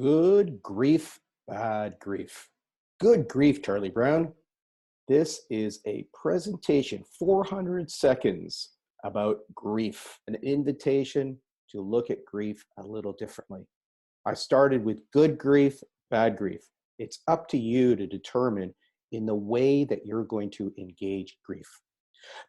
Good grief, bad grief. Good grief, Charlie Brown. This is a presentation, 400 seconds about grief, an invitation to look at grief a little differently. I started with good grief, bad grief. It's up to you to determine in the way that you're going to engage grief.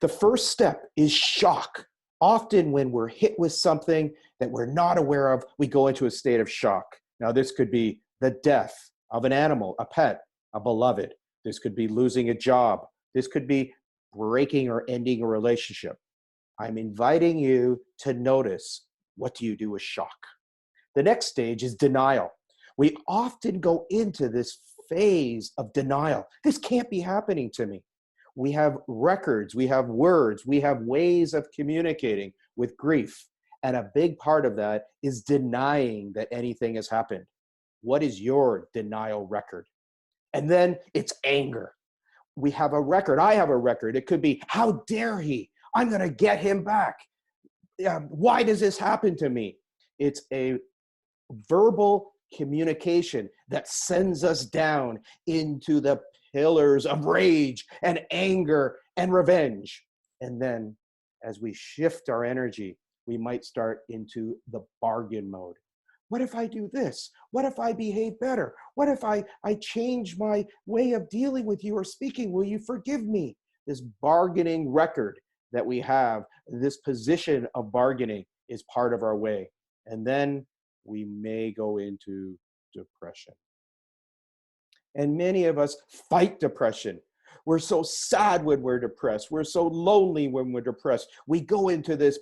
The first step is shock. Often when we're hit with something that we're not aware of, we go into a state of shock. Now, this could be the death of an animal, a pet, a beloved. This could be losing a job. This could be breaking or ending a relationship. I'm inviting you to notice, what do you do with shock? The next stage is denial. We often go into this phase of denial. This can't be happening to me. We have records, we have words, we have ways of communicating with grief. And a big part of that is denying that anything has happened. What is your denial record? And then it's anger. We have a record. I have a record. It could be, how dare he? I'm going to get him back. Why does this happen to me? It's a verbal communication that sends us down into the pillars of rage and anger and revenge. And then as we shift our energy, we might start into the bargain mode. What if I do this? What if I behave better? What if I change my way of dealing with you or speaking? Will you forgive me? This bargaining record that we have, this position of bargaining is part of our way. And then we may go into depression. And many of us fight depression. We're so sad when we're depressed. We're so lonely when we're depressed. We go into this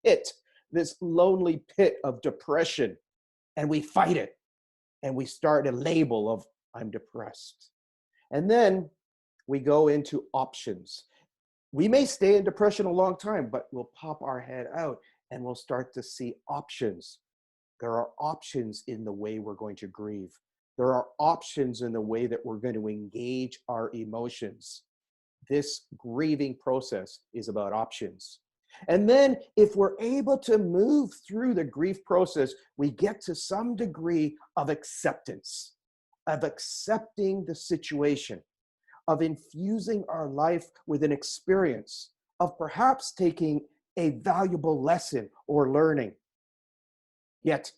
pit, this lonely pit of depression, and we fight it. And we start a label of, I'm depressed. And then we go into options. We may stay in depression a long time, but we'll pop our head out and we'll start to see options. There are options in the way we're going to grieve. There are options in the way that we're going to engage our emotions. This grieving process is about options. And then if we're able to move through the grief process, we get to some degree of acceptance, of accepting the situation, of infusing our life with an experience, of perhaps taking a valuable lesson or learning. Yet,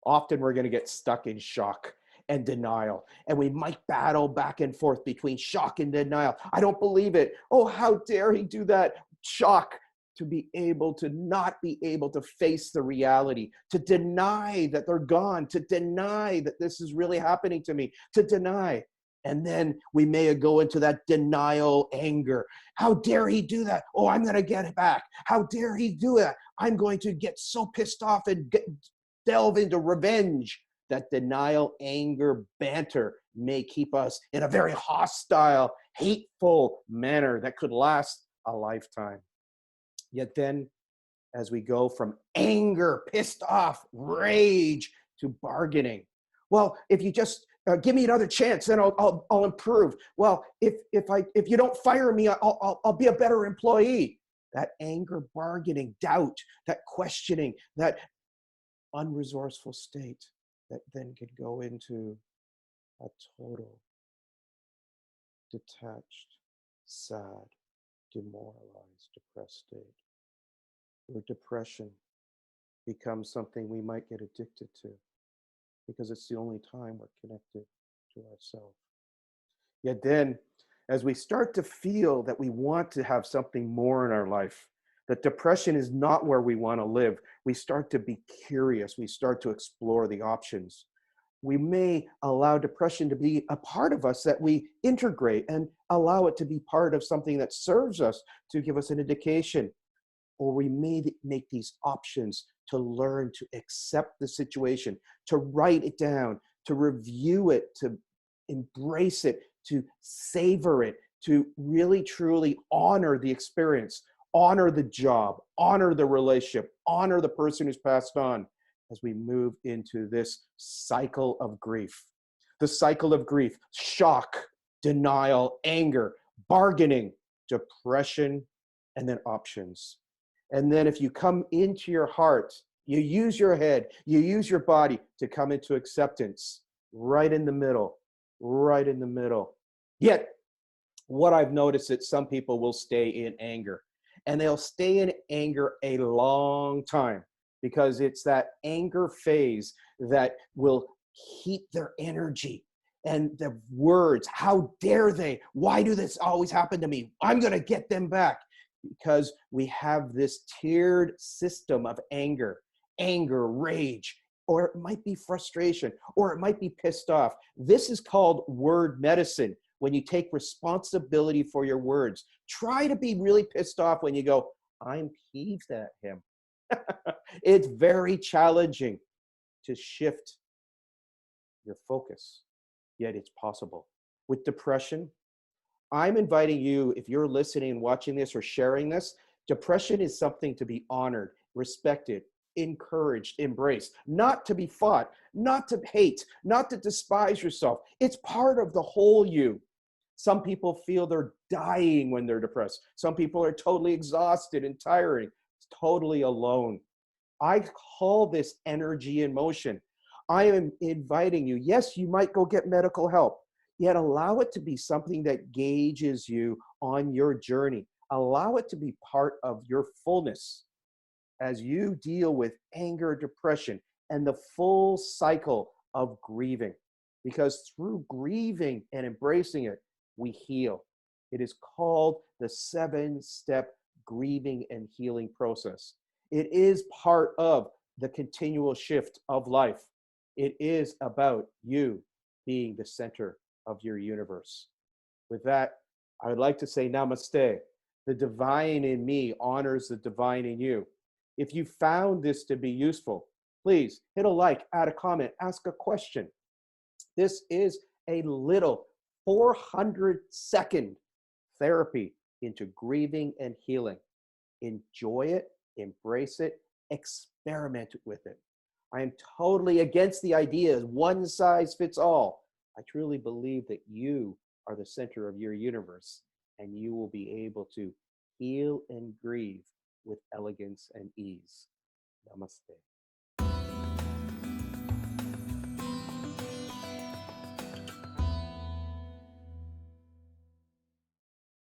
often we're going to get stuck in shock and denial. And we might battle back and forth between shock and denial. I don't believe it. Oh, how dare he do that? Shock, to be able to not be able to face the reality, to deny that they're gone, to deny that this is really happening to me, to deny. And then we may go into that denial anger. How dare he do that? Oh, I'm going to get it back. How dare he do that? I'm going to get so pissed off and delve into revenge. That denial, anger, banter may keep us in a very hostile, hateful manner that could last a lifetime. Yet then, as we go from anger, pissed off, rage, to bargaining, well, if you just give me another chance, then I'll improve. Well, if you don't fire me, I'll be a better employee. That anger, bargaining, doubt, that questioning, that unresourceful state that then could go into a total detached, sad, demoralized, depressed state, where depression becomes something we might get addicted to because it's the only time we're connected to ourselves. Yet then, as we start to feel that we want to have something more in our life, that depression is not where we want to live, we start to be curious. We start to explore the options. We may allow depression to be a part of us that we integrate and allow it to be part of something that serves us, to give us an indication. Or we may make these options to learn to accept the situation, to write it down, to review it, to embrace it, to savor it, to really truly honor the experience, honor the job, honor the relationship, honor the person who's passed on, as we move into this cycle of grief. The cycle of grief: shock, denial, anger, bargaining, depression, and then options. And then if you come into your heart You use your head, you use your body to come into acceptance, right in the middle, right in the middle. Yet, what I've noticed that some people will stay in anger, and they'll stay in anger a long time because it's that anger phase that will keep their energy and the words. How dare they? Why do this always happen to me? I'm going to get them back, because we have this tiered system of anger, rage, or it might be frustration, or it might be pissed off. This is called word medicine. When you take responsibility for your words, try to be really pissed off when you go, I'm peeved at him. It's very challenging to shift your focus, yet it's possible. With depression, I'm inviting you, if you're listening and watching this or sharing this, depression is something to be honored, respected, encouraged, embraced, not to be fought, not to hate, not to despise yourself. It's part of the whole you. Some people feel they're dying when they're depressed. Some people are totally exhausted and tiring, totally alone. I call this energy in motion. I am inviting you. Yes, you might go get medical help, yet allow it to be something that gauges you on your journey. Allow it to be part of your fullness as you deal with anger, depression, and the full cycle of grieving. Because through grieving and embracing it, we heal. It is called the 7-step grieving and healing process. It is part of the continual shift of life. It is about you being the center of your universe. With that, I would like to say namaste. The divine in me honors the divine in you. If you found this to be useful, please hit a like, add a comment, ask a question. This is a little 400-second therapy into grieving and healing. Enjoy it, embrace it, experiment with it. I am totally against the idea of one size fits all. I truly believe that you are the center of your universe, and you will be able to heal and grieve with elegance and ease. Namaste.